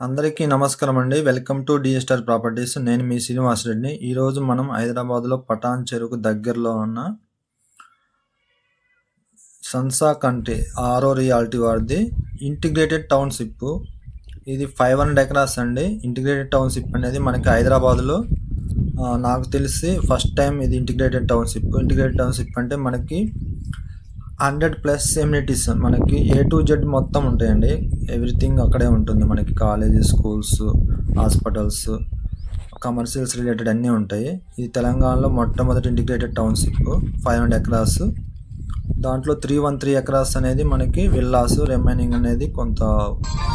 అందరికీ నమస్కారం అండి. Welcome to the star properties. నేను మీ శ్రీనివాస్ రెడ్డిని. ఈరోజు మనం హైదరాబాద్లో పటాన్ చెరుకు దగ్గరలో ఉన్న సన్సా కంటి ఆరో రియాలిటీ వారిది ఇంటిగ్రేటెడ్ టౌన్షిప్. ఇది 500 ఎకరాస్ అండి. ఇంటిగ్రేటెడ్ టౌన్షిప్ అనేది మనకి హైదరాబాద్లో నాకు తెలిసి ఫస్ట్ టైం ఇది ఇంటిగ్రేటెడ్ టౌన్షిప్. ఇంటిగ్రేటెడ్ టౌన్షిప్ అంటే మనకి 100+ ఎమ్యూనిటీస్, మనకి A to Z మొత్తం ఉంటాయండి. ఎవ్రీథింగ్ అక్కడే ఉంటుంది. మనకి colleges, schools, hospitals, commercials related అన్నీ ఉంటాయి. ఇది తెలంగాణలో మొట్టమొదటి ఇంటిగ్రేటెడ్ టౌన్షిప్. 500 ఎకరాస్. దాంట్లో 313 ఎకరాస్ అనేది మనకి విల్లాస్, రిమైనింగ్ అనేది కొంత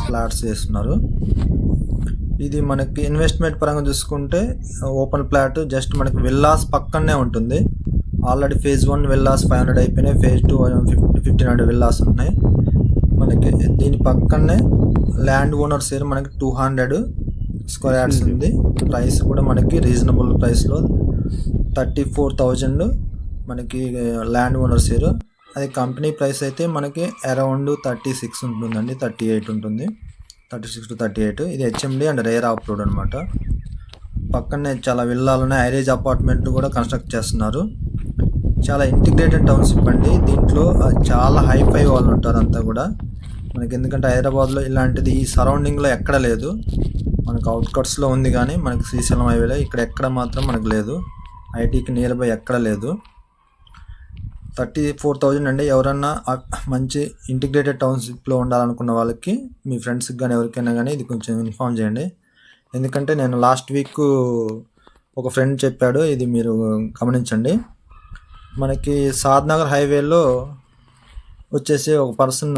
ఫ్లాట్స్ చేస్తున్నారు. ఇది మనకి ఇన్వెస్ట్మెంట్ పరంగా చూసుకుంటే ఓపెన్ ప్లాట్, జస్ట్ మనకి విల్లాస్ పక్కనే ఉంటుంది. ఆల్రెడీ ఫేజ్ 1 విల్లాస్ 500 అయిపోయినాయి. ఫేజ్ 2 1500 విల్లాస్ ఉన్నాయి మనకి. దీని పక్కనే ల్యాండ్ ఓనర్ షేర్ మనకి 200 స్క్వేర్ యార్డ్స్ ఉంది. ప్రైస్ కూడా మనకి రీజనబుల్ ప్రైస్లో 34,000 మనకి ల్యాండ్ ఓనర్ షేర్. అది కంపెనీ ప్రైస్ అయితే మనకి అరౌండ్ 36 ఉంటుందండి, 38 ఉంటుంది, 36 to 38. ఇది HMD and rare of road అనమాట. పక్కనే చాలా విల్లాలు ఉన్నాయి. ఐరేజ్ అపార్ట్మెంట్ కూడా కన్స్ట్రక్ట్ చేస్తున్నారు. చాలా ఇంటిగ్రేటెడ్ టౌన్షిప్ అండి. దీంట్లో చాలా హైఫై వాళ్ళు ఉంటారు అంతా కూడా మనకి. ఎందుకంటే హైదరాబాద్లో ఇలాంటిది ఈ సరౌండింగ్లో ఎక్కడ లేదు. మనకు అవుట్కట్స్లో ఉంది కానీ మనకి శ్రీశైలం హైవేలో ఇక్కడ ఎక్కడ మాత్రం మనకు లేదు. ఐటీకి నియర్ బై ఎక్కడ లేదు. 34,000 అండి. ఎవరన్నా మంచి ఇంటిగ్రేటెడ్ టౌన్షిప్లో ఉండాలనుకున్న వాళ్ళకి, మీ ఫ్రెండ్స్కి కానీ ఎవరికైనా కానీ ఇది కొంచెం ఇన్ఫామ్ చేయండి. ఎందుకంటే నేను లాస్ట్ వీక్ ఒక ఫ్రెండ్ చెప్పాడు, ఇది మీరు గమనించండి. మనకి సాద్నగర్ హైవేలో వచ్చేసి ఒక person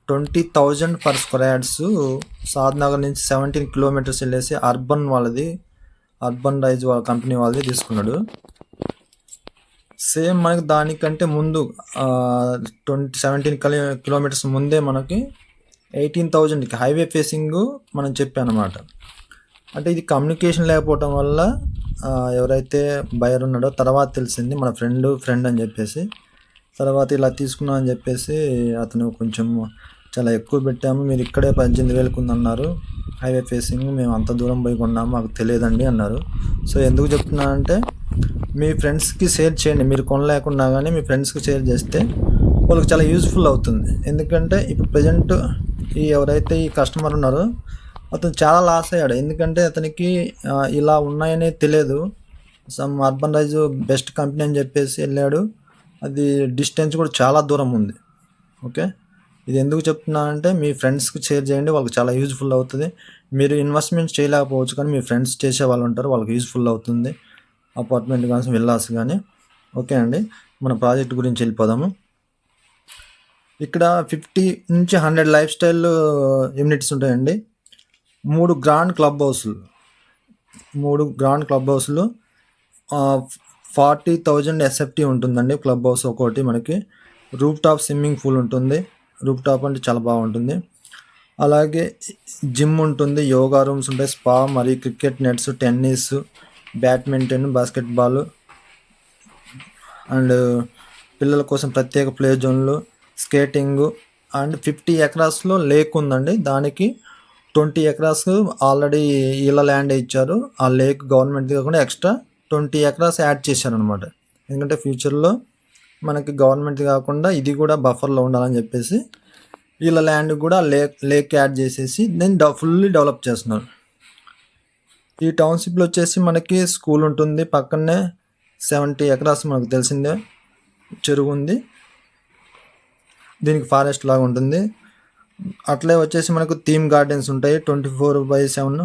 20,000 per square yards Shadnagar నుంచి 17 కిలోమీటర్స్ వెళ్ళేసి అర్బన్ రైజ్ వాళ్ళ కంపెనీ వాళ్ళది తీసుకున్నాడు. సేమ్ మనకి దానికంటే ముందు 17 కిలోమీటర్స్ ముందే మనకి 18,000కి హైవే ఫేసింగ్ మనం చెప్పానమాట. అంటే ఇది కమ్యూనికేషన్ లేకపోవటం వల్ల ఎవరైతే బయర్ ఉన్నాడో తర్వాత తెలిసింది మన ఫ్రెండ్ అని చెప్పేసి. తర్వాత ఇలా తీసుకున్నాం అని చెప్పేసి అతను కొంచెం చాలా ఎక్కువ పెట్టాము, మీరు ఇక్కడే 18,000 ఉందన్నారు హైవే ఫేసింగ్, మేము అంత దూరం పోయి కొన్నాము, మాకు తెలియదండి అన్నారు. సో ఎందుకు చెప్తున్నానంటే, మీ ఫ్రెండ్స్కి షేర్ చేయండి. మీరు కొనలేకున్నా కానీ మీ ఫ్రెండ్స్కి షేర్ చేస్తే వాళ్ళకి చాలా యూజ్ఫుల్ అవుతుంది. ఎందుకంటే ఇప్పుడు ప్రజెంట్ ఎవరైతే ఈ కస్టమర్ ఉన్నారో అతను చాలా లాస్ అయ్యాడు. ఎందుకంటే అతనికి ఇలా ఉన్నాయనే తెలియదు. Some Urban Rise best company అని చెప్పేసి వెళ్ళాడు. అది డిస్టెన్స్ కూడా చాలా దూరం ఉంది. ఓకే, ఇది ఎందుకు చెప్తున్నా అంటే, మీ ఫ్రెండ్స్కి షేర్ చేయండి, వాళ్ళకి చాలా యూజ్ఫుల్ అవుతుంది. మీరు ఇన్వెస్ట్మెంట్ చేయలేకపోవచ్చు కానీ మీ ఫ్రెండ్స్ చేసే వాళ్ళు ఉంటారు, వాళ్ళకి యూజ్ఫుల్ అవుతుంది. అపార్ట్మెంట్ కానీ విల్లాస్ కానీ. ఓకే అండి, మన ప్రాజెక్ట్ గురించి వెళ్ళిపోదాము. ఇక్కడ 50 నుంచి 100 లైఫ్ స్టైల్ యూనిట్స్ ఉంటాయండి. 3 గ్రాండ్ క్లబ్ హౌస్లు 40,000 SFT ఉంటుందండి క్లబ్ హౌస్ ఒకటి. మనకి రూఫ్ టాప్ స్విమ్మింగ్ పూల్ ఉంటుంది. రూఫ్ టాప్ అంటే చాలా బాగుంటుంది. అలాగే జిమ్ ఉంటుంది, యోగా రూమ్స్ ఉంటాయి, స్పా, మరియు cricket nets, tennis, badminton, basketball and పిల్లల కోసం ప్రత్యేక ప్లే జోన్లు, స్కేటింగ్. అండ్ 50 ఎకరాస్లో లేక్ ఉందండి. దానికి 20 ఎకరాస్ ఆల్రెడీ ఇలా ల్యాండ్ ఇచ్చారు. ఆ లేక్ గవర్నమెంట్ కాకుండా ఎక్స్ట్రా 20 ఎకరాస్ యాడ్ చేశారనమాట. ఎందుకంటే ఫ్యూచర్లో మనకి గవర్నమెంట్ కాకుండా ఇది కూడా బఫర్లో ఉండాలని చెప్పేసి వీళ్ళ ల్యాండ్ కూడా లేక్ యాడ్ చేసేసి నేను ఫుల్లీ డెవలప్ చేస్తున్నారు. ఈ టౌన్షిప్లో వచ్చేసి మనకి స్కూల్ ఉంటుంది. పక్కనే 70 ఎకరాస్ మనకు తెలిసిందే చెరువు ఉంది. దీనికి ఫారెస్ట్ లాగా ఉంటుంది. అట్లే వచ్చేసి మనకు థీమ్ గార్డెన్స్ ఉంటాయి. 24/7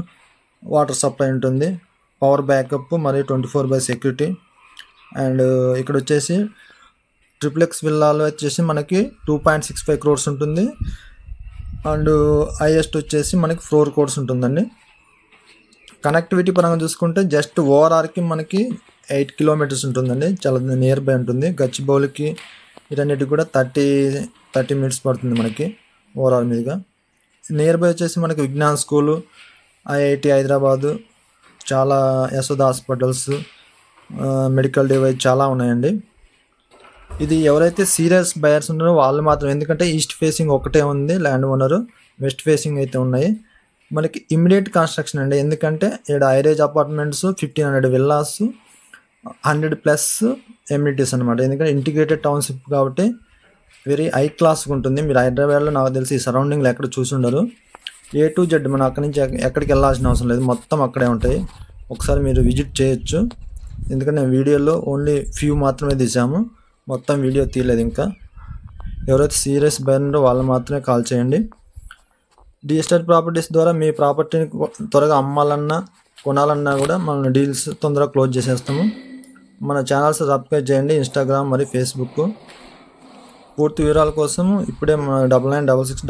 వాటర్ సప్లై ఉంటుంది, పవర్ బ్యాకప్, మరియు 24/7 సెక్యూరిటీ. అండ్ ఇక్కడ వచ్చేసి ట్రిప్లెక్స్ విల్లాలో వచ్చేసి మనకి 2.65 crores ఉంటుంది. అండ్ హైయెస్ట్ వచ్చేసి మనకి 4 crores ఉంటుందండి. కనెక్టివిటీ పరంగా చూసుకుంటే జస్ట్ ఓఆర్ఆర్కి మనకి 8 kilometers ఉంటుందండి, చాలా నియర్ బై ఉంటుంది. గచ్చిబౌలికి వీటన్నిటికి కూడా 30 minutes పడుతుంది మనకి ఓవరాల్ మీదుగా. నియర్ బై వచ్చేసి మనకి విజ్ఞాన్ స్కూలు, IIT హైదరాబాదు, చాలా యశోద హాస్పిటల్స్, మెడికల్ డివైస్ చాలా ఉన్నాయండి. ఇది ఎవరైతే సీరియస్ బయర్స్ ఉన్నారో వాళ్ళు మాత్రం, ఎందుకంటే ఈస్ట్ ఫేసింగ్ ఒకటే ఉంది ల్యాండ్ ఓనరు, వెస్ట్ ఫేసింగ్ అయితే ఉన్నాయి. మనకి ఇమ్మీడియట్ కన్స్ట్రక్షన్ అండి. ఎందుకంటే ఇక్కడ ఐరేజ్ అపార్ట్మెంట్స్, 1500 విల్లాస్, 100+ ఎమ్యూనిటీస్ అనమాట. ఎందుకంటే ఇంటిగ్రేటెడ్ టౌన్షిప్ కాబట్టి వెరీ హై క్లాస్గా ఉంటుంది. మీరు హైదరాబాద్లో నాకు తెలిసి ఈ సరౌండింగ్లో ఎక్కడ చూసి ఉండరు. A to Z మనం అక్కడి నుంచి ఎక్కడికి వెళ్ళాల్సిన అవసరం లేదు, మొత్తం అక్కడే ఉంటాయి. ఒకసారి మీరు విజిట్ చేయొచ్చు. ఎందుకంటే నేను వీడియోలో ఓన్లీ ఫ్యూ మాత్రమే తీసాము, మొత్తం వీడియో తీయలేదు. ఇంకా ఎవరైతే సీరియస్ బయర్ వాళ్ళు మాత్రమే కాల్ చేయండి. డిజిటల్ ప్రాపర్టీస్ ద్వారా మీ ప్రాపర్టీని త్వరగా అమ్మాలన్నా కొనాలన్నా కూడా మనం డీల్స్ తొందరగా క్లోజ్ చేసేస్తాము. మన ఛానల్స్ సబ్స్క్రైబ్ చేయండి, ఇన్స్టాగ్రామ్ మరియు ఫేస్బుక్. పూర్తి వివరాల కోసం ఇప్పుడే మన 9966